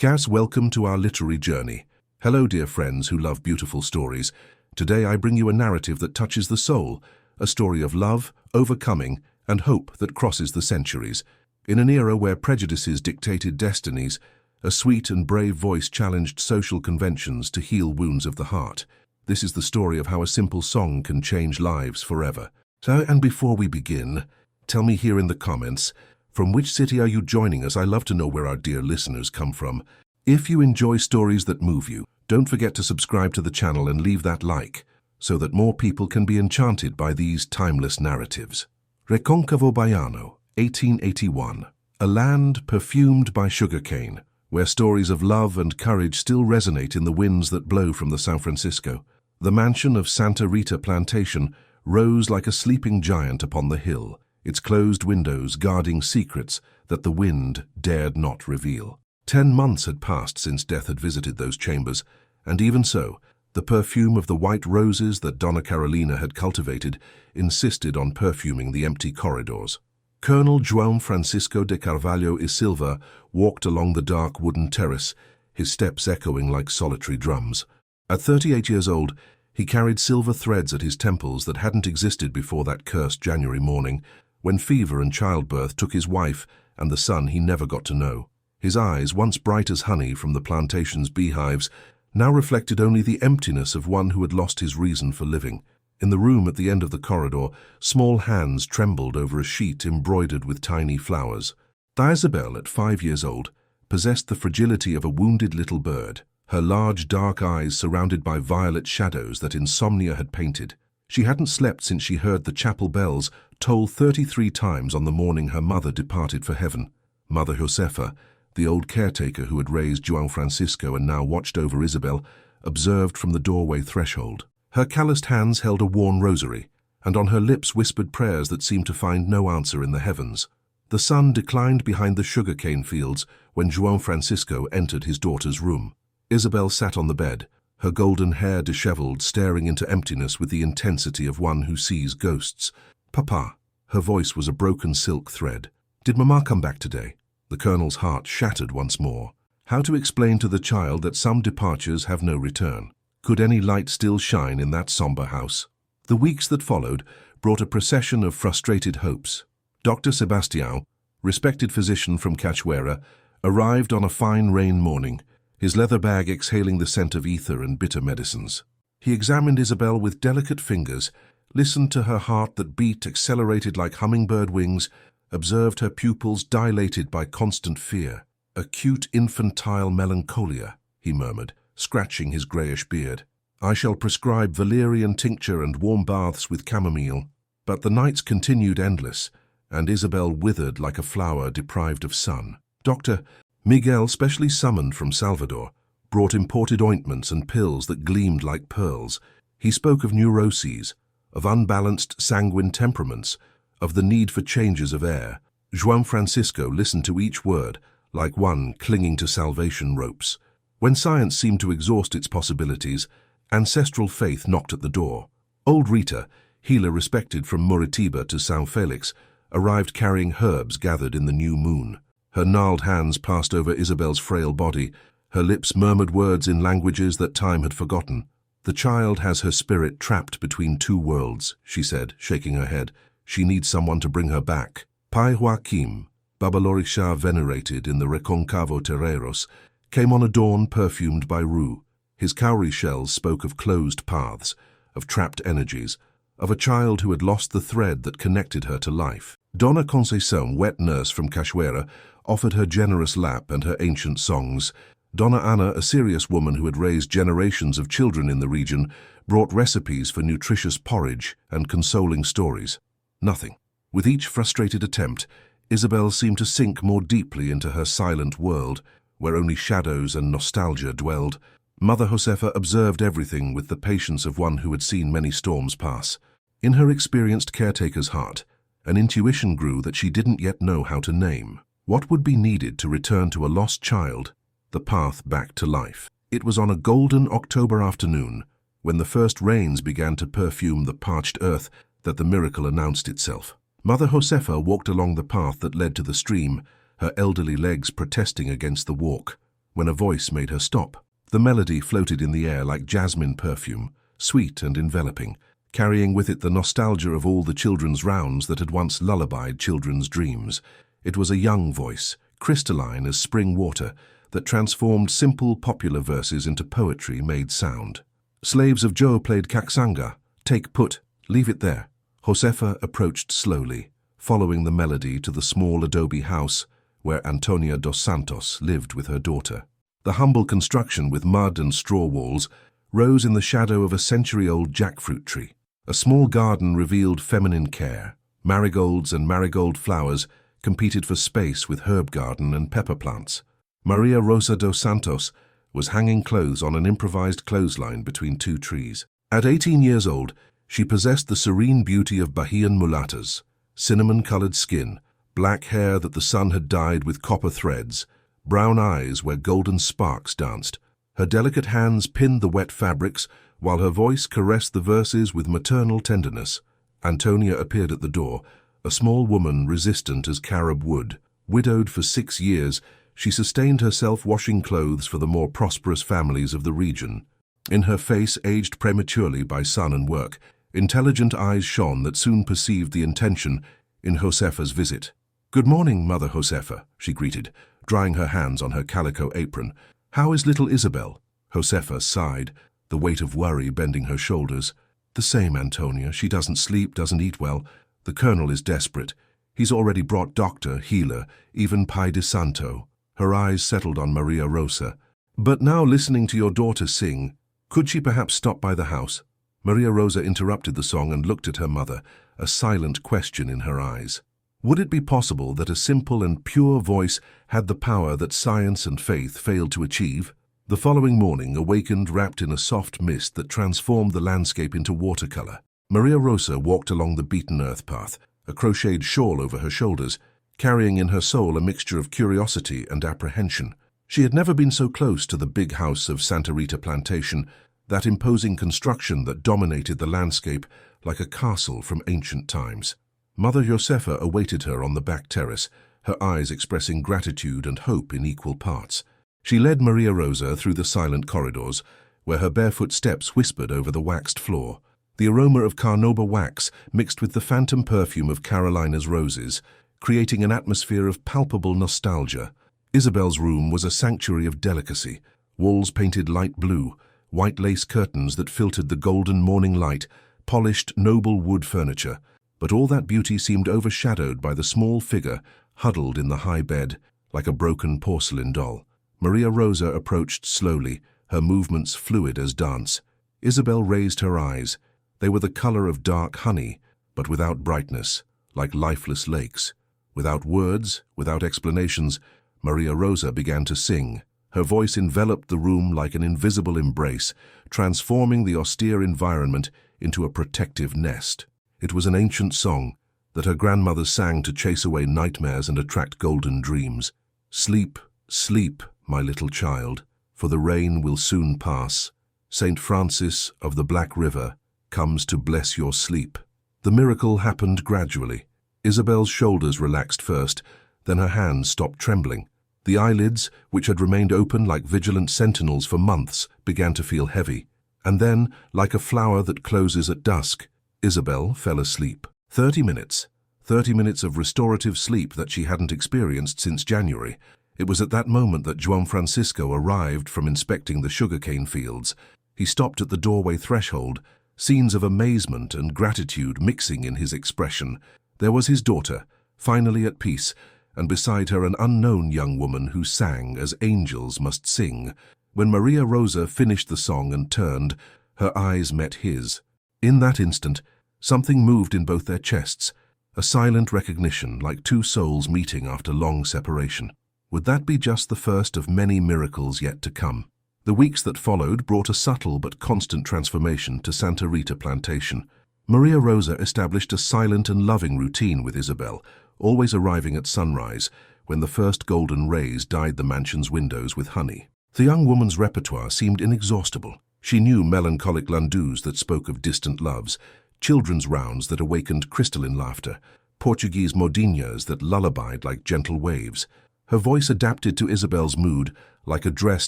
Cas, welcome to our literary journey. Hello, dear friends who love beautiful stories. Today I bring you a narrative that touches the soul, a story of love, overcoming, and hope that crosses the centuries. In an era where prejudices dictated destinies, a sweet and brave voice challenged social conventions to heal wounds of the heart. This is the story of how a simple song can change lives forever. And before we begin, tell me here in the comments, from which city are you joining us? I love to know where our dear listeners come from. If you enjoy stories that move you, don't forget to subscribe to the channel and leave that like, so that more people can be enchanted by these timeless narratives. Reconcavo Baiano, 1881. A land perfumed by sugarcane, where stories of love and courage still resonate in the winds that blow from the San Francisco. The mansion of Santa Rita Plantation rose like a sleeping giant upon the hill, its closed windows guarding secrets that the wind dared not reveal. 10 months had passed since death had visited those chambers, and even so, the perfume of the white roses that Donna Carolina had cultivated insisted on perfuming the empty corridors. Colonel João Francisco de Carvalho y Silva walked along the dark wooden terrace, his steps echoing like solitary drums. At 38 years old, he carried silver threads at his temples that hadn't existed before that cursed January morning, when fever and childbirth took his wife and the son he never got to know. His eyes, once bright as honey from the plantation's beehives, now reflected only the emptiness of one who had lost his reason for living. In the room at the end of the corridor, small hands trembled over a sheet embroidered with tiny flowers. Isabel, at 5 years old, possessed the fragility of a wounded little bird, her large dark eyes surrounded by violet shadows that insomnia had painted. She hadn't slept since she heard the chapel bells toll 33 times on the morning her mother departed for heaven. Mother Josefa, the old caretaker who had raised João Francisco and now watched over Isabel, observed from the doorway threshold. Her calloused hands held a worn rosary, and on her lips whispered prayers that seemed to find no answer in the heavens. The sun declined behind the sugarcane fields when João Francisco entered his daughter's room. Isabel sat on the bed, her golden hair disheveled, staring into emptiness with the intensity of one who sees ghosts. "Papa," her voice was a broken silk thread. "Did Mama come back today?" The colonel's heart shattered once more. How to explain to the child that some departures have no return? Could any light still shine in that somber house? The weeks that followed brought a procession of frustrated hopes. Dr. Sebastião, respected physician from Cachoeira, arrived on a fine rain morning, his leather bag exhaling the scent of ether and bitter medicines. He examined Isabel with delicate fingers, listened to her heart that beat accelerated like hummingbird wings, observed her pupils dilated by constant fear. "Acute infantile melancholia," he murmured, scratching his greyish beard. "I shall prescribe valerian tincture and warm baths with chamomile." But the nights continued endless, and Isabel withered like a flower deprived of sun. Dr. Miguel, specially summoned from Salvador, brought imported ointments and pills that gleamed like pearls. He spoke of neuroses, of unbalanced sanguine temperaments, of the need for changes of air. João Francisco listened to each word, like one clinging to salvation ropes. When science seemed to exhaust its possibilities, ancestral faith knocked at the door. Old Rita, healer respected from Muritiba to São Felix, arrived carrying herbs gathered in the new moon. Her gnarled hands passed over Isabel's frail body. Her lips murmured words in languages that time had forgotten. "The child has her spirit trapped between two worlds," she said, shaking her head. "She needs someone to bring her back." Pai Joaquim, Babalorisha venerated in the Reconcavo Terreiros, came on a dawn perfumed by rue. His cowrie shells spoke of closed paths, of trapped energies, of a child who had lost the thread that connected her to life. Donna Conceição, wet nurse from Cachoeira, offered her generous lap and her ancient songs. Donna Ana, a serious woman who had raised generations of children in the region, brought recipes for nutritious porridge and consoling stories. Nothing. With each frustrated attempt, Isabel seemed to sink more deeply into her silent world, where only shadows and nostalgia dwelled. Mother Josefa observed everything with the patience of one who had seen many storms pass. In her experienced caretaker's heart, an intuition grew that she didn't yet know how to name. What would be needed to return to a lost child, the path back to life? It was on a golden October afternoon, when the first rains began to perfume the parched earth, that the miracle announced itself. Mother Josefa walked along the path that led to the stream, her elderly legs protesting against the walk. when a voice made her stop. The melody floated in the air like jasmine perfume, sweet and enveloping, carrying with it the nostalgia of all the children's rounds that had once lullabied children's dreams. It was a young voice, crystalline as spring water, that transformed simple popular verses into poetry made sound. Slaves of Joe played kaksanga, take put, leave it there. Josefa approached slowly, following the melody to the small adobe house where Antonia dos Santos lived with her daughter. The humble construction with mud and straw walls rose in the shadow of a century-old jackfruit tree. A small garden revealed feminine care. Marigolds and marigold flowers competed for space with herb garden and pepper plants. Maria Rosa dos Santos was hanging clothes on an improvised clothesline between two trees. At 18 years old, she possessed the serene beauty of Bahian mulattas, cinnamon-colored skin, black hair that the sun had dyed with copper threads, brown eyes where golden sparks danced. Her delicate hands pinned the wet fabrics, while her voice caressed the verses with maternal tenderness. Antonia appeared at the door, a small woman resistant as carob wood. Widowed for 6 years, she sustained herself washing clothes for the more prosperous families of the region. In her face, aged prematurely by sun and work, intelligent eyes shone that soon perceived the intention in Josefa's visit. "Good morning, Mother Josefa," she greeted, drying her hands on her calico apron. "How is little Isabel?" Josefa sighed, the weight of worry bending her shoulders. "The same, Antonia. She doesn't sleep, doesn't eat well. The colonel is desperate. He's already brought doctor, healer, even Pai de Santo." Her eyes settled on Maria Rosa. "But now listening to your daughter sing, could she perhaps stop by the house?" Maria Rosa interrupted the song and looked at her mother, a silent question in her eyes. Would it be possible that a simple and pure voice had the power that science and faith failed to achieve? The following morning awakened wrapped in a soft mist that transformed the landscape into watercolor. Maria Rosa walked along the beaten earth path, a crocheted shawl over her shoulders, carrying in her soul a mixture of curiosity and apprehension. She had never been so close to the big house of Santa Rita Plantation, that imposing construction that dominated the landscape like a castle from ancient times. Mother Josefa awaited her on the back terrace, her eyes expressing gratitude and hope in equal parts. She led Maria Rosa through the silent corridors, where her barefoot steps whispered over the waxed floor. The aroma of carnauba wax mixed with the phantom perfume of Carolina's roses, creating an atmosphere of palpable nostalgia. Isabel's room was a sanctuary of delicacy, walls painted light blue, white lace curtains that filtered the golden morning light, polished noble wood furniture. But all that beauty seemed overshadowed by the small figure huddled in the high bed, like a broken porcelain doll. Maria Rosa approached slowly, her movements fluid as dance. Isabel raised her eyes. They were the color of dark honey, but without brightness, like lifeless lakes. Without words, without explanations, Maria Rosa began to sing. Her voice enveloped the room like an invisible embrace, transforming the austere environment into a protective nest. It was an ancient song that her grandmothers sang to chase away nightmares and attract golden dreams. "Sleep, sleep, my little child, for the rain will soon pass. Saint Francis of the Black River comes to bless your sleep." The miracle happened gradually. Isabel's shoulders relaxed first, then her hands stopped trembling. The eyelids, which had remained open like vigilant sentinels for months, began to feel heavy. And then, like a flower that closes at dusk, Isabel fell asleep. 30 minutes. 30 minutes of restorative sleep that she hadn't experienced since January. It was at that moment that Juan Francisco arrived from inspecting the sugarcane fields. He stopped at the doorway threshold, scenes of amazement and gratitude mixing in his expression. There was his daughter, finally at peace, and beside her an unknown young woman who sang as angels must sing. When Maria Rosa finished the song and turned, her eyes met his. In that instant, something moved in both their chests, a silent recognition like two souls meeting after long separation. Would that be just the first of many miracles yet to come? The weeks that followed brought a subtle but constant transformation to Santa Rita Plantation. Maria Rosa established a silent and loving routine with Isabel, always arriving at sunrise, when the first golden rays dyed the mansion's windows with honey. The young woman's repertoire seemed inexhaustible. She knew melancholic landus that spoke of distant loves, children's rounds that awakened crystalline laughter, Portuguese modinhas that lullabied like gentle waves. Her voice adapted to Isabel's mood like a dress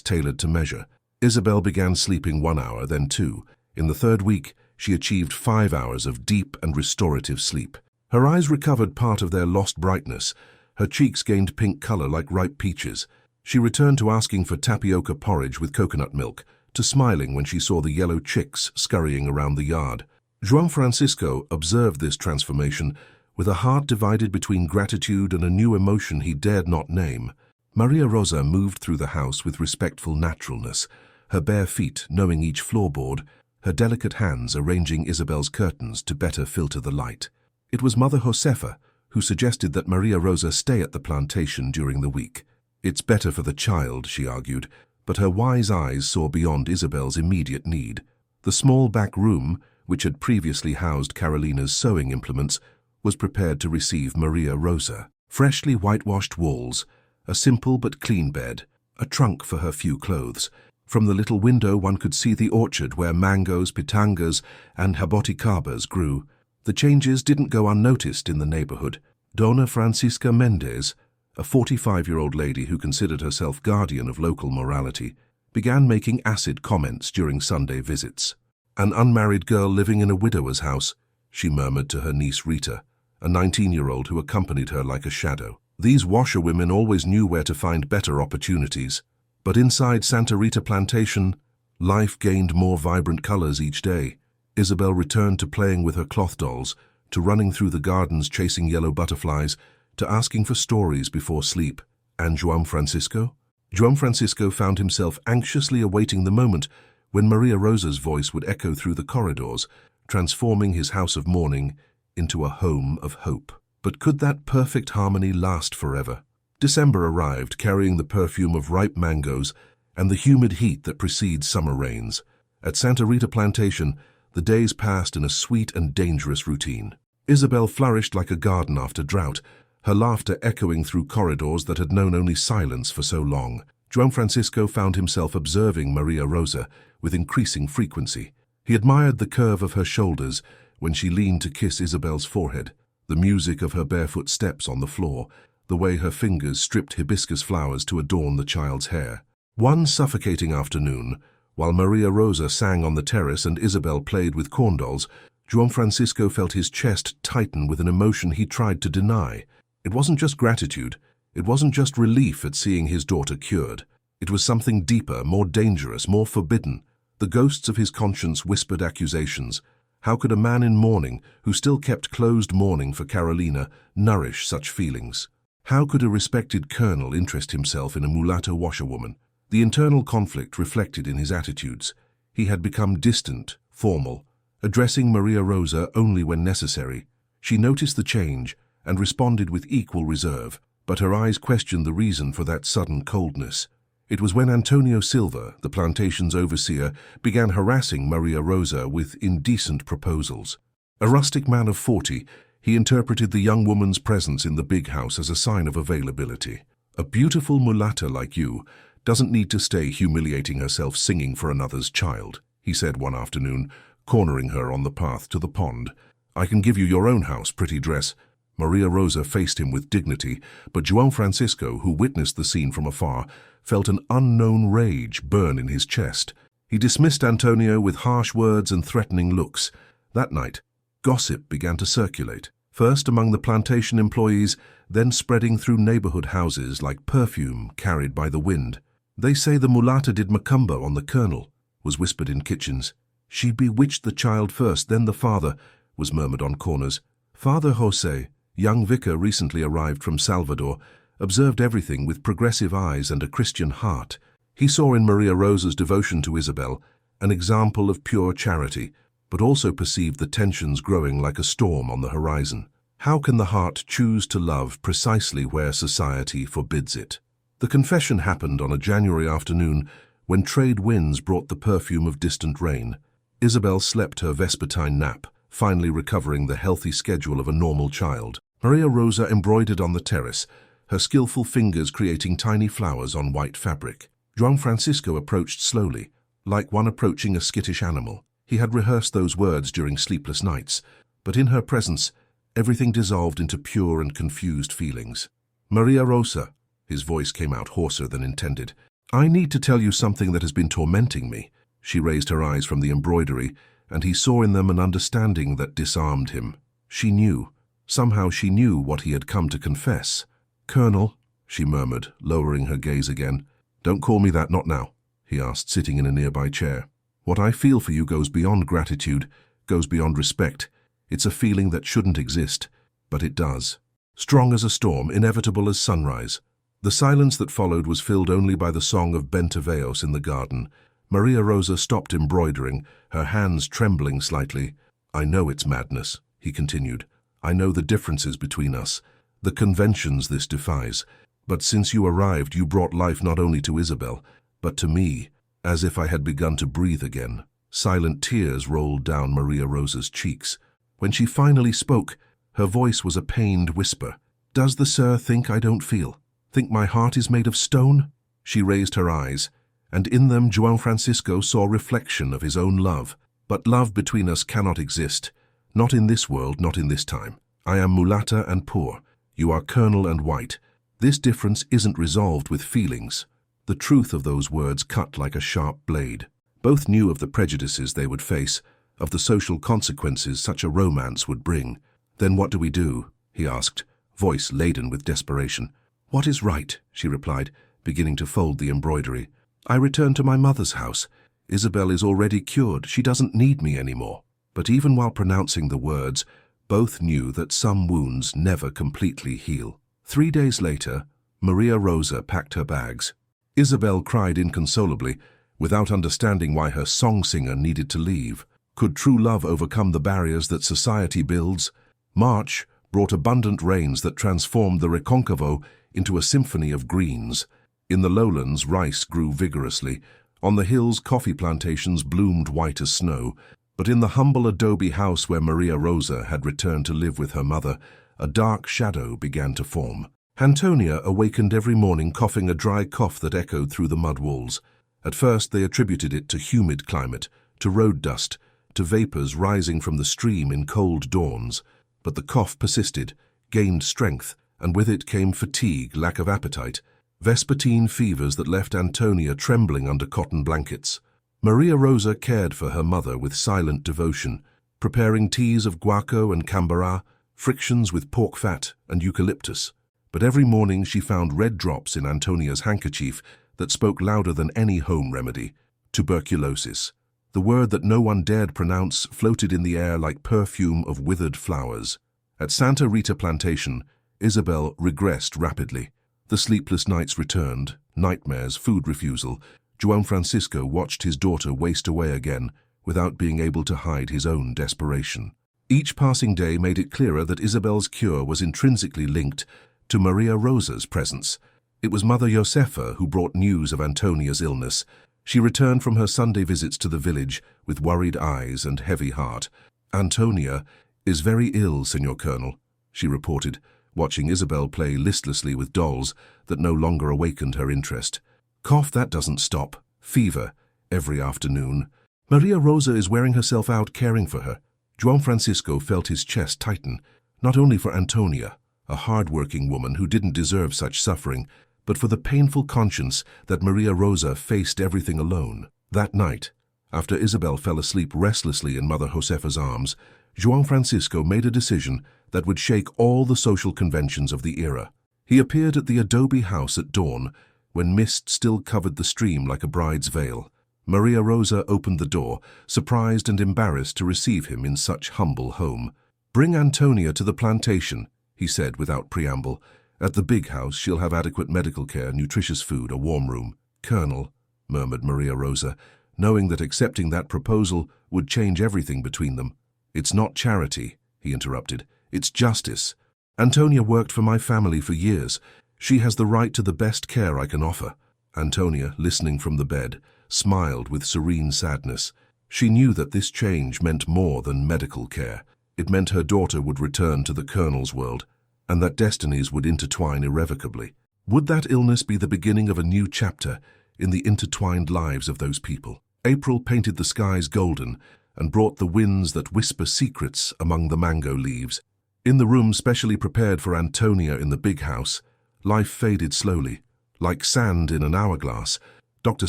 tailored to measure. Isabel began sleeping 1 hour, then 2. In the third week, she achieved 5 hours of deep and restorative sleep. Her eyes recovered part of their lost brightness. Her cheeks gained pink color like ripe peaches. She returned to asking for tapioca porridge with coconut milk, to smiling when she saw the yellow chicks scurrying around the yard. João Francisco observed this transformation with a heart divided between gratitude and a new emotion he dared not name. Maria Rosa moved through the house with respectful naturalness, her bare feet knowing each floorboard, her delicate hands arranging Isabel's curtains to better filter the light. It was Mother Josefa who suggested that Maria Rosa stay at the plantation during the week. It's better for the child, she argued, but her wise eyes saw beyond Isabel's immediate need. The small back room, which had previously housed Carolina's sewing implements, was prepared to receive Maria Rosa. Freshly whitewashed walls, a simple but clean bed, a trunk for her few clothes. From the little window one could see the orchard where mangoes, pitangas, and jaboticabas grew. The changes didn't go unnoticed in the neighborhood. Dona Francisca Mendez, a 45-year-old lady who considered herself guardian of local morality, began making acid comments during Sunday visits. "An unmarried girl living in a widower's house," she murmured to her niece Rita, a 19-year-old who accompanied her like a shadow. These washerwomen always knew where to find better opportunities. But inside Santa Rita Plantation, life gained more vibrant colors each day. Isabel returned to playing with her cloth dolls, to running through the gardens chasing yellow butterflies, to asking for stories before sleep. And João Francisco? João Francisco found himself anxiously awaiting the moment when Maria Rosa's voice would echo through the corridors, transforming his house of mourning into a home of hope. But could that perfect harmony last forever? December arrived, carrying the perfume of ripe mangoes and the humid heat that precedes summer rains. At Santa Rita Plantation, the days passed in a sweet and dangerous routine. Isabel flourished like a garden after drought, her laughter echoing through corridors that had known only silence for so long. João Francisco found himself observing Maria Rosa with increasing frequency. He admired the curve of her shoulders when she leaned to kiss Isabel's forehead, the music of her barefoot steps on the floor, the way her fingers stripped hibiscus flowers to adorn the child's hair. One suffocating afternoon, while Maria Rosa sang on the terrace and Isabel played with corn dolls, João Francisco felt his chest tighten with an emotion he tried to deny. It wasn't just gratitude, it wasn't just relief at seeing his daughter cured. It was something deeper, more dangerous, more forbidden. The ghosts of his conscience whispered accusations. How could a man in mourning, who still kept closed mourning for Carolina, nourish such feelings? How could a respected colonel interest himself in a mulatto washerwoman? The internal conflict reflected in his attitudes. He had become distant, formal, addressing Maria Rosa only when necessary. She noticed the change and responded with equal reserve, but her eyes questioned the reason for that sudden coldness. It was when Antonio Silva, the plantation's overseer, began harassing Maria Rosa with indecent proposals. A rustic man of 40, he interpreted the young woman's presence in the big house as a sign of availability. "A beautiful mulatta like you doesn't need to stay humiliating herself singing for another's child," he said one afternoon, cornering her on the path to the pond. "I can give you your own house, pretty dress." Maria Rosa faced him with dignity, but João Francisco, who witnessed the scene from afar, felt an unknown rage burn in his chest. He dismissed Antonio with harsh words and threatening looks. That night, gossip began to circulate, first among the plantation employees, then spreading through neighborhood houses like perfume carried by the wind. "They say the mulatta did macumba on the colonel," was whispered in kitchens. "She bewitched the child first, then the father," was murmured on corners. Father Jose, young vicar recently arrived from Salvador, observed everything with progressive eyes and a Christian heart. He saw in Maria Rosa's devotion to Isabel an example of pure charity, but also perceived the tensions growing like a storm on the horizon. How can the heart choose to love precisely where society forbids it? The confession happened on a January afternoon when trade winds brought the perfume of distant rain. Isabel slept her vespertine nap, finally recovering the healthy schedule of a normal child. Maria Rosa embroidered on the terrace, her skillful fingers creating tiny flowers on white fabric. João Francisco approached slowly, like one approaching a skittish animal. He had rehearsed those words during sleepless nights, but in her presence, everything dissolved into pure and confused feelings. "Maria Rosa," His voice came out hoarser than intended. "I need to tell you something that has been tormenting me." She raised her eyes from the embroidery, and he saw in them an understanding that disarmed him. She knew. Somehow she knew what he had come to confess. "Colonel," she murmured, lowering her gaze again. "Don't call me that, not now," he asked, sitting in a nearby chair. "What I feel for you goes beyond gratitude, goes beyond respect. It's a feeling that shouldn't exist, but it does. Strong as a storm, inevitable as sunrise." The silence that followed was filled only by the song of Bentaveos in the garden. Maria Rosa stopped embroidering, her hands trembling slightly. "I know it's madness," he continued. "I know the differences between us, the conventions this defies. But since you arrived, you brought life not only to Isabel, but to me, as if I had begun to breathe again." Silent tears rolled down Maria Rosa's cheeks. When she finally spoke, her voice was a pained whisper. "Does the sir think I don't feel? Think my heart is made of stone?" She raised her eyes, and in them João Francisco saw reflection of his own love. "But love between us cannot exist. Not in this world, not in this time. I am mulatta and poor. You are colonel and white. This difference isn't resolved with feelings." The truth of those words cut like a sharp blade. Both knew of the prejudices they would face, of the social consequences such a romance would bring. "Then what do we do?" he asked, voice laden with desperation. "What is right?" she replied, beginning to fold the embroidery. "I return to my mother's house. Isabel is already cured. She doesn't need me anymore." But even while pronouncing the words, both knew that some wounds never completely heal. 3 days later, Maria Rosa packed her bags. Isabel cried inconsolably, without understanding why her song singer needed to leave. Could true love overcome the barriers that society builds? March brought abundant rains that transformed the Reconcavo into a symphony of greens. In the lowlands, rice grew vigorously. On the hills, coffee plantations bloomed white as snow. But in the humble adobe house where Maria Rosa had returned to live with her mother, a dark shadow began to form. Antonia awakened every morning coughing a dry cough that echoed through the mud walls. At first they attributed it to humid climate, to road dust, to vapors rising from the stream in cold dawns. But the cough persisted, gained strength, and with it came fatigue, lack of appetite, vespertine fevers that left Antonia trembling under cotton blankets. Maria Rosa cared for her mother with silent devotion, preparing teas of guaco and cambara, frictions with pork fat and eucalyptus. But every morning she found red drops in Antonia's handkerchief that spoke louder than any home remedy: tuberculosis. The word that no one dared pronounce floated in the air like perfume of withered flowers. At Santa Rita Plantation, Isabel regressed rapidly. The sleepless nights returned, nightmares, food refusal. João Francisco watched his daughter waste away again without being able to hide his own desperation. Each passing day made it clearer that Isabel's cure was intrinsically linked to Maria Rosa's presence. It was Mother Josefa who brought news of Antonia's illness. She returned from her Sunday visits to the village with worried eyes and heavy heart. "Antonia is very ill, Senor Colonel," she reported, watching Isabel play listlessly with dolls that no longer awakened her interest. "Cough that doesn't stop. Fever every afternoon. Maria Rosa is wearing herself out caring for her." João Francisco felt his chest tighten, not only for Antonia, a hard-working woman who didn't deserve such suffering, but for the painful conscience that Maria Rosa faced everything alone. That night, after Isabel fell asleep restlessly in Mother Josefa's arms, João Francisco made a decision that would shake all the social conventions of the era. He appeared at the adobe house at dawn, when mist still covered the stream like a bride's veil. Maria Rosa opened the door, surprised and embarrassed to receive him in such humble home. "Bring Antonia to the plantation," he said without preamble. "At the big house she'll have adequate medical care, nutritious food, a warm room." "Colonel," murmured Maria Rosa, knowing that accepting that proposal would change everything between them. "It's not charity," he interrupted. "It's justice. Antonia worked for my family for years. She has the right to the best care I can offer." Antonia, listening from the bed, smiled with serene sadness. She knew that this change meant more than medical care. It meant her daughter would return to the Colonel's world, and that destinies would intertwine irrevocably. Would that illness be the beginning of a new chapter in the intertwined lives of those people? April painted the skies golden and brought the winds that whisper secrets among the mango leaves. In the room specially prepared for Antonia in the big house, Life faded slowly. Like sand in an hourglass, Dr.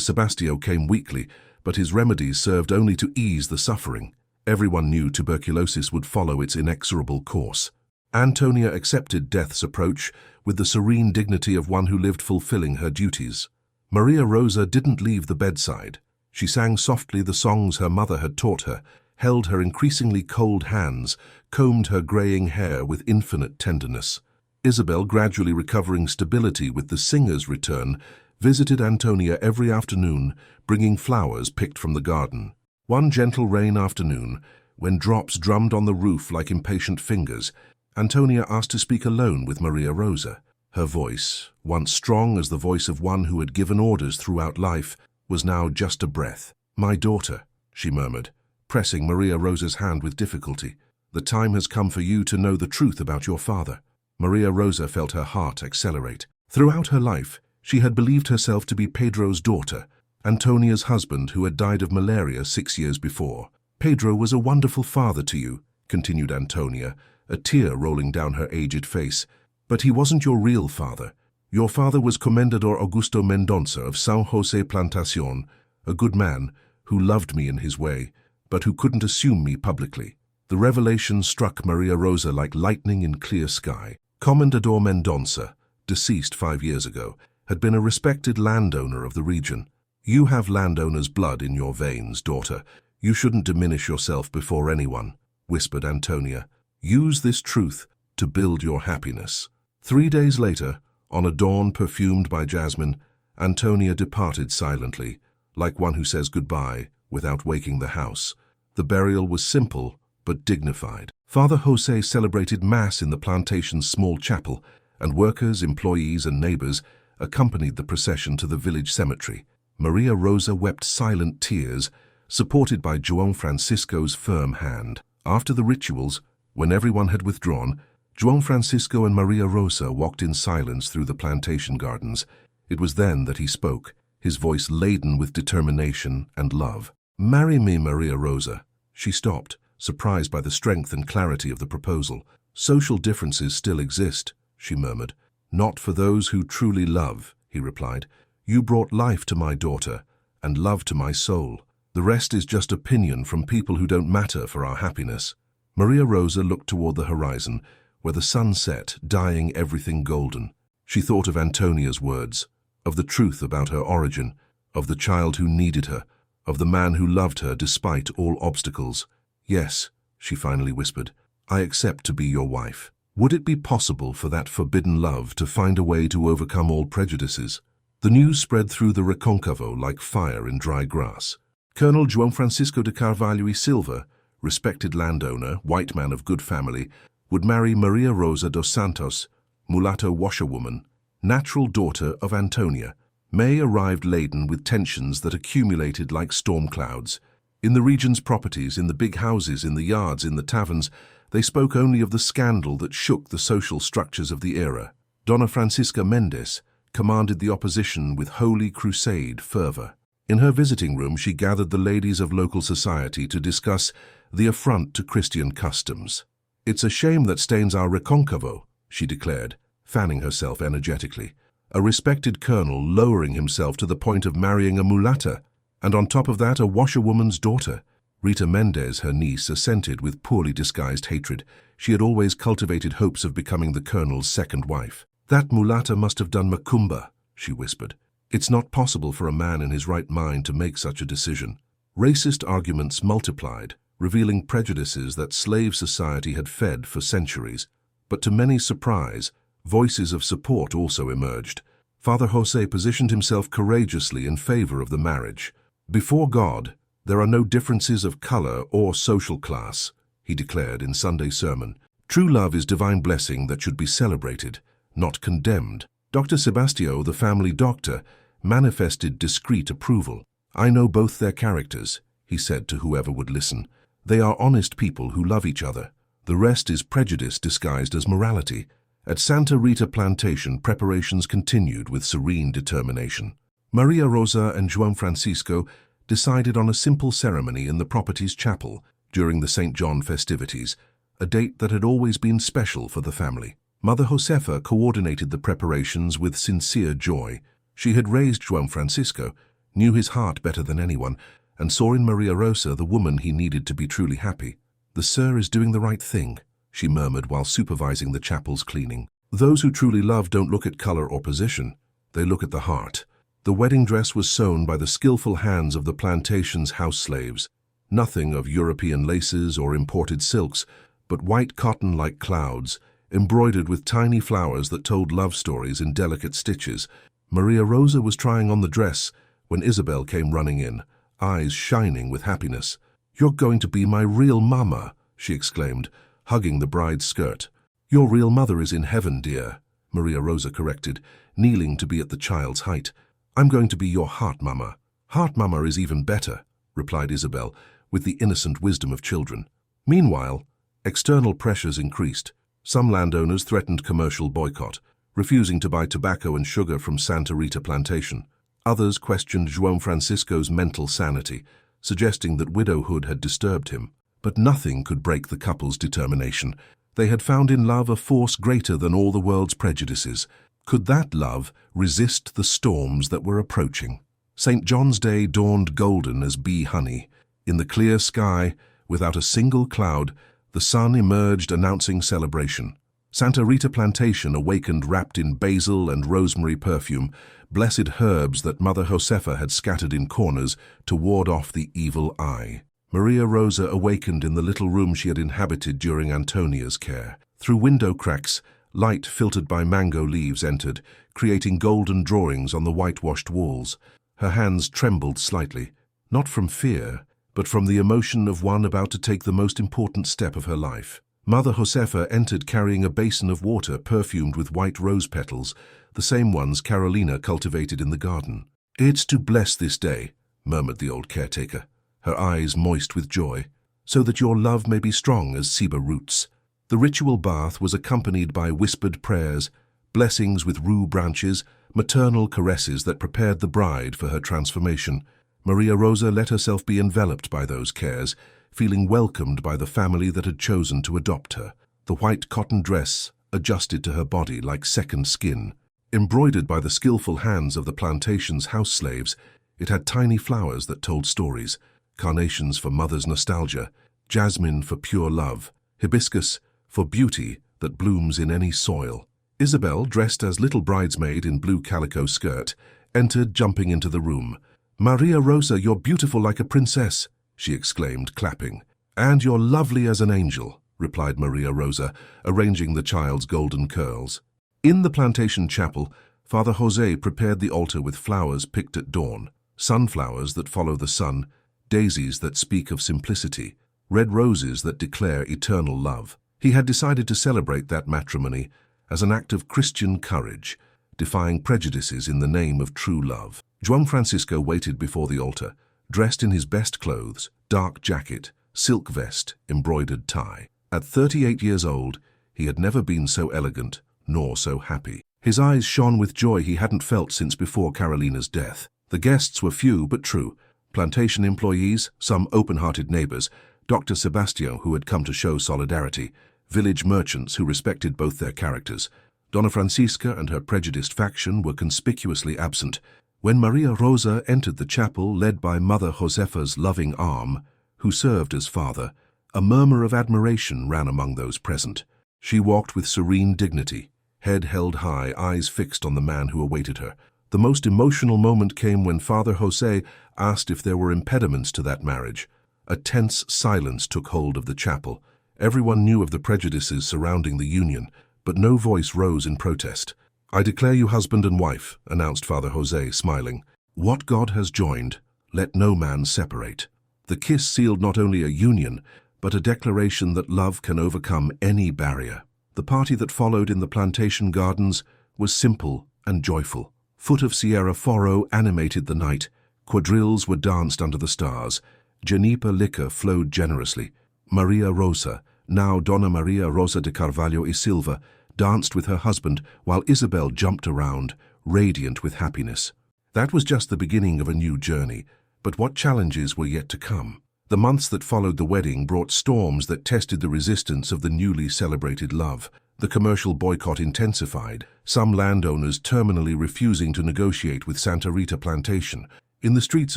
Sebastio came weekly, but his remedies served only to ease the suffering. Everyone knew tuberculosis would follow its inexorable course. Antonia accepted death's approach with the serene dignity of one who lived fulfilling her duties. Maria Rosa didn't leave the bedside. She sang softly the songs her mother had taught her, held her increasingly cold hands, combed her graying hair with infinite tenderness. Isabel, gradually recovering stability with the singer's return, visited Antonia every afternoon, bringing flowers picked from the garden. One gentle rain afternoon, when drops drummed on the roof like impatient fingers, Antonia asked to speak alone with Maria Rosa. Her voice, once strong as the voice of one who had given orders throughout life, was now just a breath. "My daughter," she murmured, pressing Maria Rosa's hand with difficulty. "The time has come for you to know the truth about your father." Maria Rosa felt her heart accelerate. Throughout her life, she had believed herself to be Pedro's daughter, Antonia's husband who had died of malaria 6 years before. "Pedro was a wonderful father to you," continued Antonia, a tear rolling down her aged face. "But he wasn't your real father. Your father was Comendador Augusto Mendonça of San José Plantation, a good man who loved me in his way, but who couldn't assume me publicly." The revelation struck Maria Rosa like lightning in clear sky. Comendador Mendonça, deceased 5 years ago, had been a respected landowner of the region. "You have landowner's blood in your veins, daughter. You shouldn't diminish yourself before anyone," whispered Antonia. "Use this truth to build your happiness." 3 days later, on a dawn perfumed by jasmine, Antonia departed silently, like one who says goodbye without waking the house. The burial was simple but dignified. Father José celebrated Mass in the plantation's small chapel, and workers, employees, and neighbors accompanied the procession to the village cemetery. Maria Rosa wept silent tears, supported by João Francisco's firm hand. After the rituals, when everyone had withdrawn, João Francisco and Maria Rosa walked in silence through the plantation gardens. It was then that he spoke, his voice laden with determination and love. "Marry me, Maria Rosa." She stopped, surprised by the strength and clarity of the proposal. "Social differences still exist," she murmured. "Not for those who truly love," he replied. "You brought life to my daughter, and love to my soul. The rest is just opinion from people who don't matter for our happiness." Maria Rosa looked toward the horizon, where the sun set, dyeing everything golden. She thought of Antonia's words, of the truth about her origin, of the child who needed her, of the man who loved her despite all obstacles. "Yes," she finally whispered, "I accept to be your wife." Would it be possible for that forbidden love to find a way to overcome all prejudices? The news spread through the Recôncavo like fire in dry grass. Colonel João Francisco de Carvalho y Silva, respected landowner, white man of good family, would marry Maria Rosa dos Santos, mulatto washerwoman, natural daughter of Antonia. May arrived laden with tensions that accumulated like storm clouds. In the region's properties, in the big houses, in the yards, in the taverns, they spoke only of the scandal that shook the social structures of the era. Donna Francisca Mendes commanded the opposition with holy crusade fervor. In her visiting room, she gathered the ladies of local society to discuss the affront to Christian customs. "It's a shame that stains our Recôncavo," she declared, fanning herself energetically. A respected colonel lowering himself to the point of marrying a mulatta, and on top of that a washerwoman's daughter. Rita Mendes, her niece, assented with poorly disguised hatred. She had always cultivated hopes of becoming the colonel's second wife. "That mulatta must have done macumba," she whispered. "It's not possible for a man in his right mind to make such a decision." Racist arguments multiplied, revealing prejudices that slave society had fed for centuries. But to many surprise, voices of support also emerged. Father José positioned himself courageously in favor of the marriage. "Before God, there are no differences of color or social class," he declared in Sunday sermon. "True love is divine blessing that should be celebrated, not condemned." Dr. Sebastio, the family doctor, manifested discreet approval. "I know both their characters," he said to whoever would listen. "They are honest people who love each other. The rest is prejudice disguised as morality." At Santa Rita Plantation, preparations continued with serene determination. Maria Rosa and João Francisco decided on a simple ceremony in the property's chapel during the St. John festivities, a date that had always been special for the family. Mother Josefa coordinated the preparations with sincere joy. She had raised Juan Francisco, knew his heart better than anyone, and saw in Maria Rosa the woman he needed to be truly happy. "The sir is doing the right thing," she murmured while supervising the chapel's cleaning. Those who truly love don't look at color or position. They look at the heart. The wedding dress was sewn by the skillful hands of the plantation's house slaves. Nothing of European laces or imported silks, but white cotton like clouds, embroidered with tiny flowers that told love stories in delicate stitches. Maria Rosa was trying on the dress when Isabel came running in, eyes shining with happiness. "You're going to be my real mama," she exclaimed, hugging the bride's skirt. "Your real mother is in heaven, dear," Maria Rosa corrected, kneeling to be at the child's height. "I'm going to be your heart mama." "Heart mama is even better," replied Isabel, with the innocent wisdom of children. Meanwhile, external pressures increased. Some landowners threatened commercial boycott, refusing to buy tobacco and sugar from Santa Rita plantation. Others questioned Juan Francisco's mental sanity, suggesting that widowhood had disturbed him. But nothing could break the couple's determination. They had found in love a force greater than all the world's prejudices. Could that love resist the storms that were approaching? St. John's Day dawned golden as bee honey. In the clear sky, without a single cloud, the sun emerged announcing celebration. Santa Rita plantation awakened wrapped in basil and rosemary perfume, blessed herbs that Mother Josefa had scattered in corners to ward off the evil eye. Maria Rosa awakened in the little room she had inhabited during Antonia's care. Through window cracks, light filtered by mango leaves entered, creating golden drawings on the whitewashed walls. Her hands trembled slightly, not from fear, but from the emotion of one about to take the most important step of her life. Mother Josefa entered carrying a basin of water perfumed with white rose petals, the same ones Carolina cultivated in the garden. "It's to bless this day," murmured the old caretaker, her eyes moist with joy, "so that your love may be strong as ceiba roots." The ritual bath was accompanied by whispered prayers, blessings with rue branches, maternal caresses that prepared the bride for her transformation. Maria Rosa let herself be enveloped by those cares, feeling welcomed by the family that had chosen to adopt her. The white cotton dress adjusted to her body like second skin. Embroidered by the skillful hands of the plantation's house slaves, it had tiny flowers that told stories, carnations for mother's nostalgia, jasmine for pure love, hibiscus for beauty that blooms in any soil. Isabel, dressed as little bridesmaid in blue calico skirt, entered jumping into the room. "Maria Rosa, you're beautiful like a princess," she exclaimed, clapping. "And you're lovely as an angel," replied Maria Rosa, arranging the child's golden curls. In the plantation chapel, Father José prepared the altar with flowers picked at dawn, sunflowers that follow the sun, daisies that speak of simplicity, red roses that declare eternal love. He had decided to celebrate that matrimony as an act of Christian courage, defying prejudices in the name of true love. Juan Francisco waited before the altar, dressed in his best clothes, dark jacket, silk vest, embroidered tie. At 38 years old, he had never been so elegant, nor so happy. His eyes shone with joy he hadn't felt since before Carolina's death. The guests were few but true. Plantation employees, some open-hearted neighbors, Dr. Sebastian, who had come to show solidarity, village merchants who respected both their characters. Donna Francisca and her prejudiced faction were conspicuously absent. When Maria Rosa entered the chapel led by Mother Josefa's loving arm, who served as father, a murmur of admiration ran among those present. She walked with serene dignity, head held high, eyes fixed on the man who awaited her. The most emotional moment came when Father José asked if there were impediments to that marriage. A tense silence took hold of the chapel. Everyone knew of the prejudices surrounding the union, but no voice rose in protest. "I declare you husband and wife," announced Father José, smiling. "What God has joined, let no man separate." The kiss sealed not only a union, but a declaration that love can overcome any barrier. The party that followed in the plantation gardens was simple and joyful. Foot of Sierra Foro animated the night. Quadrilles were danced under the stars. Juniper liquor flowed generously. Maria Rosa, now Donna Maria Rosa de Carvalho y Silva, danced with her husband while Isabel jumped around, radiant with happiness. That was just the beginning of a new journey, but what challenges were yet to come? The months that followed the wedding brought storms that tested the resistance of the newly celebrated love. The commercial boycott intensified, some landowners terminally refusing to negotiate with Santa Rita Plantation. In the streets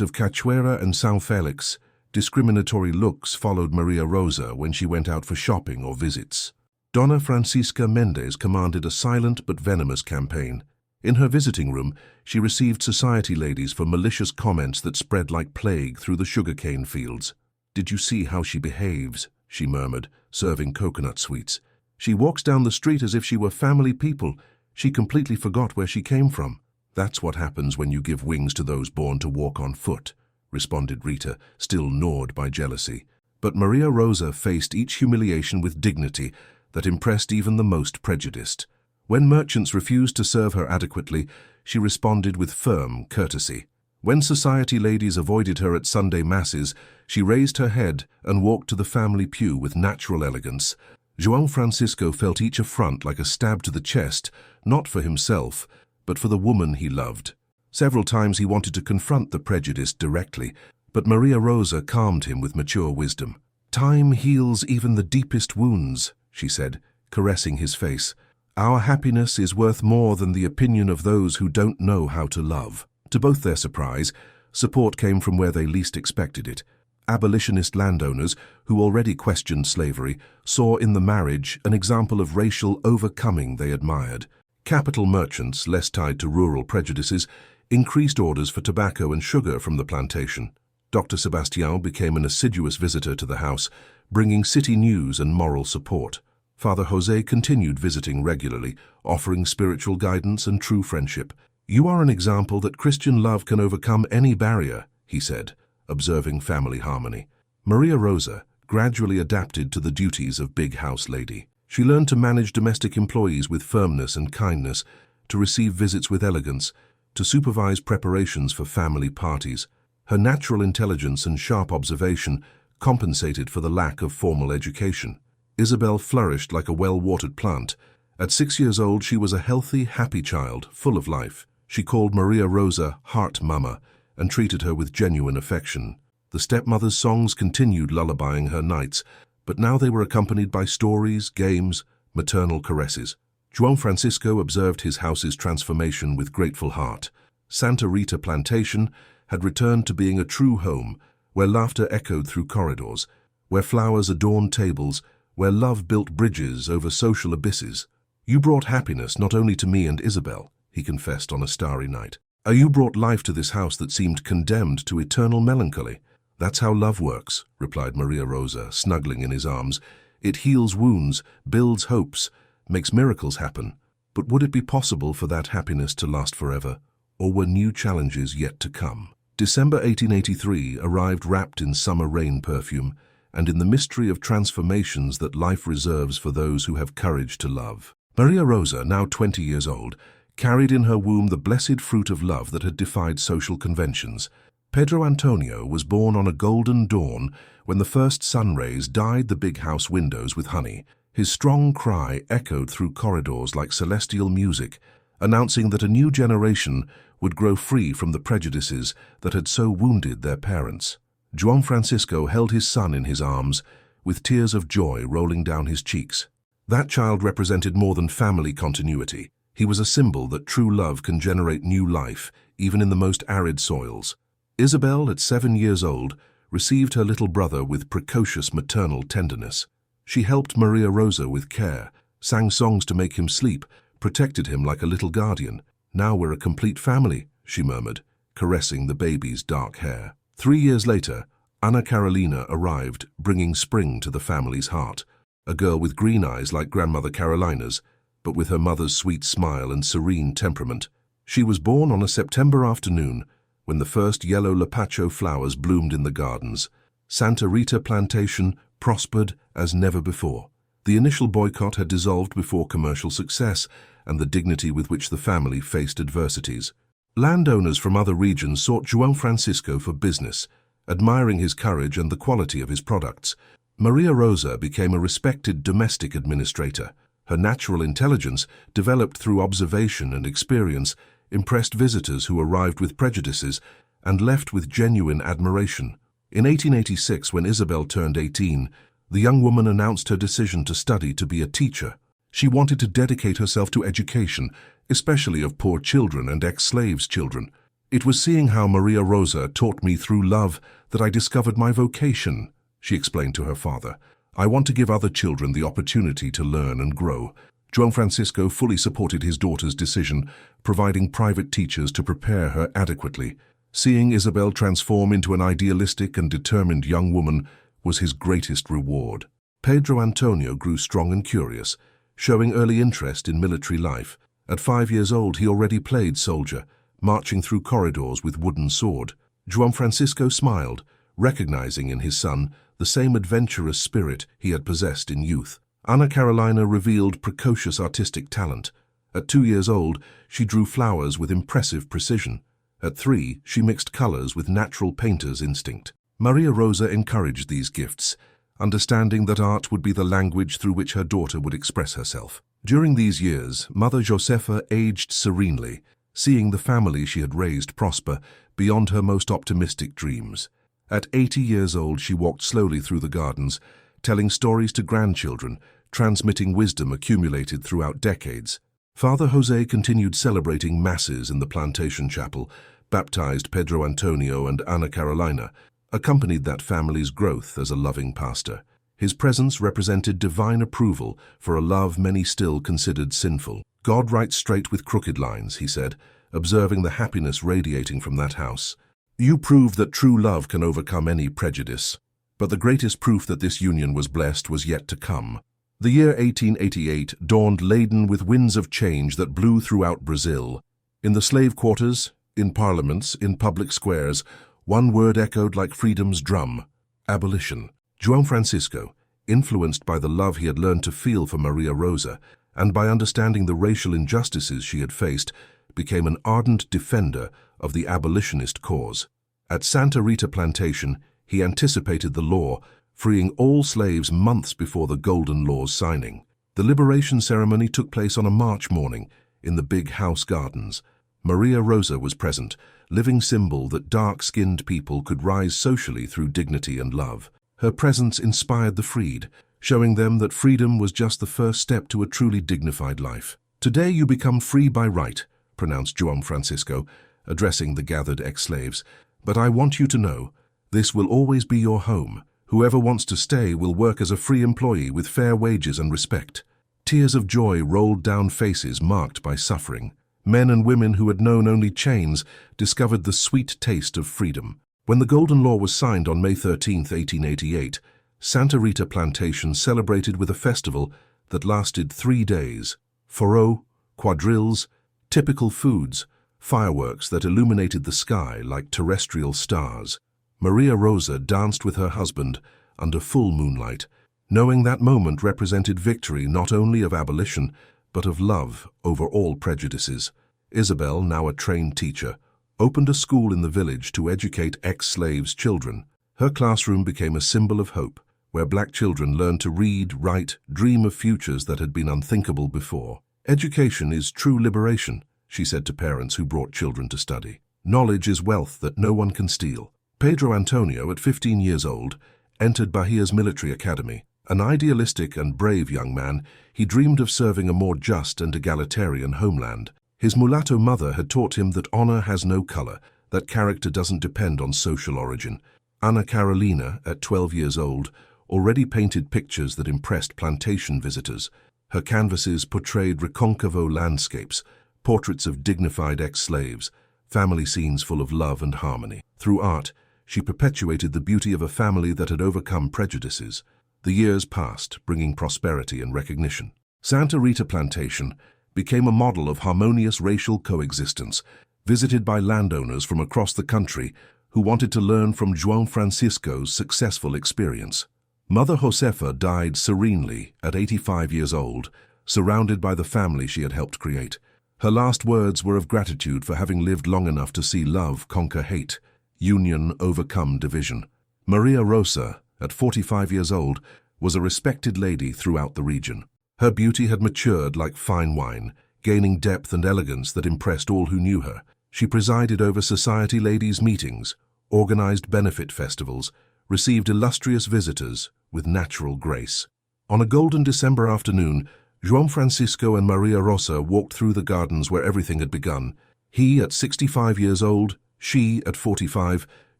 of Cachoeira and São Félix, discriminatory looks followed Maria Rosa when she went out for shopping or visits. Donna Francisca Mendes commanded a silent but venomous campaign. In her visiting room, she received society ladies for malicious comments that spread like plague through the sugarcane fields. "Did you see how she behaves?" she murmured, serving coconut sweets. "She walks down the street as if she were family people. She completely forgot where she came from." "That's what happens when you give wings to those born to walk on foot," responded Rita, still gnawed by jealousy. But Maria Rosa faced each humiliation with dignity that impressed even the most prejudiced. When merchants refused to serve her adequately, she responded with firm courtesy. When society ladies avoided her at Sunday masses, she raised her head and walked to the family pew with natural elegance. João Francisco felt each affront like a stab to the chest, not for himself, but for the woman he loved. Several times he wanted to confront the prejudice directly, but Maria Rosa calmed him with mature wisdom. "Time heals even the deepest wounds," she said, caressing his face. "Our happiness is worth more than the opinion of those who don't know how to love." To both their surprise, support came from where they least expected it. Abolitionist landowners, who already questioned slavery, saw in the marriage an example of racial overcoming they admired. Capital merchants, less tied to rural prejudices, increased orders for tobacco and sugar from the plantation. Dr. Sebastião became an assiduous visitor to the house, bringing city news and moral support. Father José continued visiting regularly, offering spiritual guidance and true friendship. "You are an example that Christian love can overcome any barrier," he said, observing family harmony. Maria Rosa gradually adapted to the duties of big house lady. She learned to manage domestic employees with firmness and kindness, to receive visits with elegance, to supervise preparations for family parties. Her natural intelligence and sharp observation compensated for the lack of formal education. Isabel flourished like a well-watered plant. At 6 years old, she was a healthy, happy child, full of life. She called Maria Rosa Heart Mama and treated her with genuine affection. The stepmother's songs continued lullabying her nights, but now they were accompanied by stories, games, maternal caresses. João Francisco observed his house's transformation with grateful heart. Santa Rita Plantation had returned to being a true home, where laughter echoed through corridors, where flowers adorned tables, where love built bridges over social abysses. "You brought happiness not only to me and Isabel," he confessed on a starry night. "You brought life to this house that seemed condemned to eternal melancholy." "That's how love works," replied Maria Rosa, snuggling in his arms. "It heals wounds, builds hopes, makes miracles happen." But would it be possible for that happiness to last forever, or were new challenges yet to come? December 1883 arrived wrapped in summer rain perfume and in the mystery of transformations that life reserves for those who have courage to love. Maria Rosa, now 20 years old, carried in her womb the blessed fruit of love that had defied social conventions. Pedro Antonio was born on a golden dawn when the first sun rays dyed the big house windows with honey. His strong cry echoed through corridors like celestial music, announcing that a new generation would grow free from the prejudices that had so wounded their parents. João Francisco held his son in his arms, with tears of joy rolling down his cheeks. That child represented more than family continuity. He was a symbol that true love can generate new life, even in the most arid soils. Isabel, at 7 years old, received her little brother with precocious maternal tenderness. She helped Maria Rosa with care, sang songs to make him sleep, protected him like a little guardian. "Now we're a complete family," she murmured, caressing the baby's dark hair. 3 years later, Ana Carolina arrived, bringing spring to the family's heart. A girl with green eyes like Grandmother Carolina's, but with her mother's sweet smile and serene temperament. She was born on a September afternoon, when the first yellow lapacho flowers bloomed in the gardens. Santa Rita Plantation prospered as never before. The initial boycott had dissolved before commercial success and the dignity with which the family faced adversities. Landowners from other regions sought João Francisco for business, admiring his courage and the quality of his products. Maria Rosa became a respected domestic administrator. Her natural intelligence, developed through observation and experience, impressed visitors who arrived with prejudices and left with genuine admiration. In 1886, when Isabel turned 18, the young woman announced her decision to study to be a teacher. She wanted to dedicate herself to education, especially of poor children and ex-slaves' children. "It was seeing how Maria Rosa taught me through love that I discovered my vocation," she explained to her father. "I want to give other children the opportunity to learn and grow." João Francisco fully supported his daughter's decision, providing private teachers to prepare her adequately. Seeing Isabel transform into an idealistic and determined young woman was his greatest reward. Pedro Antonio grew strong and curious, showing early interest in military life. At 5 years old, he already played soldier, marching through corridors with wooden sword. João Francisco smiled, recognizing in his son the same adventurous spirit he had possessed in youth. Ana Carolina revealed precocious artistic talent. At 2 years old, she drew flowers with impressive precision. At 3, she mixed colors with natural painter's instinct. Maria Rosa encouraged these gifts, understanding that art would be the language through which her daughter would express herself. During these years, Mother Josefa aged serenely, seeing the family she had raised prosper beyond her most optimistic dreams. At 80 years old, she walked slowly through the gardens, telling stories to grandchildren, transmitting wisdom accumulated throughout decades. Father José continued celebrating masses in the plantation chapel, baptized Pedro Antonio and Ana Carolina, accompanied that family's growth as a loving pastor. His presence represented divine approval for a love many still considered sinful. "God writes straight with crooked lines," he said, observing the happiness radiating from that house. "You prove that true love can overcome any prejudice." But the greatest proof that this union was blessed was yet to come. The year 1888 dawned laden with winds of change that blew throughout Brazil. In the slave quarters, in parliaments, in public squares, one word echoed like freedom's drum: abolition. João Francisco, influenced by the love he had learned to feel for Maria Rosa, and by understanding the racial injustices she had faced, became an ardent defender of the abolitionist cause. At Santa Rita Plantation, he anticipated the law, freeing all slaves months before the Golden Law's signing. The liberation ceremony took place on a March morning in the big house gardens. Maria Rosa was present, living symbol that dark-skinned people could rise socially through dignity and love. Her presence inspired the freed, showing them that freedom was just the first step to a truly dignified life. "Today you become free by right," pronounced João Francisco, addressing the gathered ex-slaves. "But I want you to know, this will always be your home. Whoever wants to stay will work as a free employee with fair wages and respect." Tears of joy rolled down faces marked by suffering. Men and women who had known only chains discovered the sweet taste of freedom. When the Golden Law was signed on May 13, 1888, Santa Rita Plantation celebrated with a festival that lasted 3 days. Forró, quadrilles, typical foods, fireworks that illuminated the sky like terrestrial stars. Maria Rosa danced with her husband under full moonlight, knowing that moment represented victory not only of abolition, but of love over all prejudices. Isabel, now a trained teacher, opened a school in the village to educate ex-slaves' children. Her classroom became a symbol of hope, where black children learned to read, write, dream of futures that had been unthinkable before. "Education is true liberation," she said to parents who brought children to study. "Knowledge is wealth that no one can steal." Pedro Antonio, at 15 years old, entered Bahia's military academy. An idealistic and brave young man, he dreamed of serving a more just and egalitarian homeland. His mulatto mother had taught him that honor has no color, that character doesn't depend on social origin. Ana Carolina, at 12 years old, already painted pictures that impressed plantation visitors. Her canvases portrayed Recôncavo landscapes, portraits of dignified ex-slaves, family scenes full of love and harmony. Through art, she perpetuated the beauty of a family that had overcome prejudices. The years passed, bringing prosperity and recognition. Santa Rita Plantation became a model of harmonious racial coexistence, visited by landowners from across the country who wanted to learn from João Francisco's successful experience. Mother Josefa died serenely at 85 years old, surrounded by the family she had helped create. Her last words were of gratitude for having lived long enough to see love conquer hate, union overcome division. Maria Rosa, at 45 years old, was a respected lady throughout the region. Her beauty had matured like fine wine, gaining depth and elegance that impressed all who knew her. She presided over society ladies' meetings, organized benefit festivals, received illustrious visitors with natural grace. On a golden December afternoon, João Francisco and Maria Rosa walked through the gardens where everything had begun. He at 65 years old, she at 45,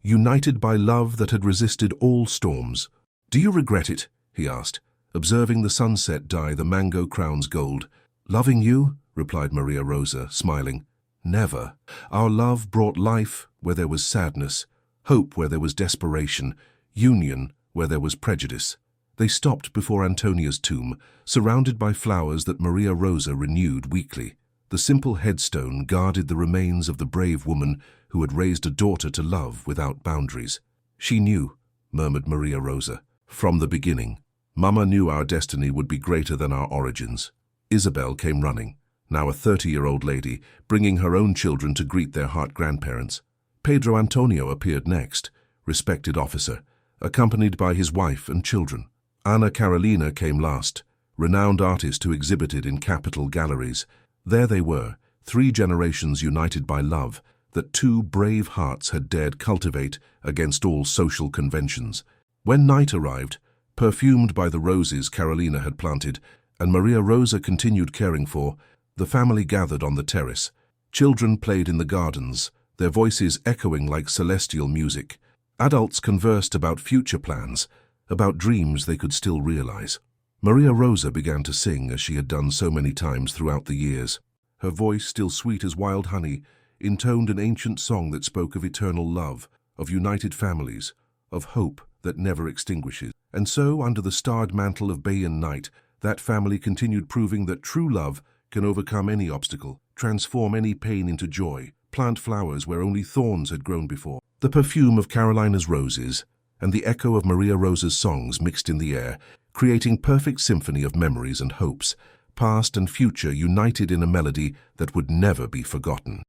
united by love that had resisted all storms. "Do you regret it?" he asked, observing the sunset dye the mango crown's gold. "Loving you?" replied Maria Rosa, smiling. "Never. Our love brought life where there was sadness, hope where there was desperation, union where there was prejudice." They stopped before Antonia's tomb, surrounded by flowers that Maria Rosa renewed weekly. The simple headstone guarded the remains of the brave woman who had raised a daughter to love without boundaries. "She knew," murmured Maria Rosa, "from the beginning. Mama knew our destiny would be greater than our origins." Isabel came running, now a 30-year-old lady, bringing her own children to greet their heart grandparents. Pedro Antonio appeared next, respected officer, accompanied by his wife and children. Ana Carolina came last, renowned artist who exhibited in capital galleries. There they were, 3 generations united by love that 2 brave hearts had dared cultivate against all social conventions. When night arrived, perfumed by the roses Carolina had planted and Maria Rosa continued caring for, the family gathered on the terrace. Children played in the gardens, their voices echoing like celestial music. Adults conversed about future plans, about dreams they could still realize. Maria Rosa began to sing as she had done so many times throughout the years. Her voice, still sweet as wild honey, intoned an ancient song that spoke of eternal love, of united families, of hope that never extinguishes. And so, under the starred mantle of Bahian night, that family continued proving that true love can overcome any obstacle, transform any pain into joy, plant flowers where only thorns had grown before. The perfume of Carolina's roses and the echo of Maria Rosa's songs mixed in the air, creating perfect symphony of memories and hopes, past and future united in a melody that would never be forgotten.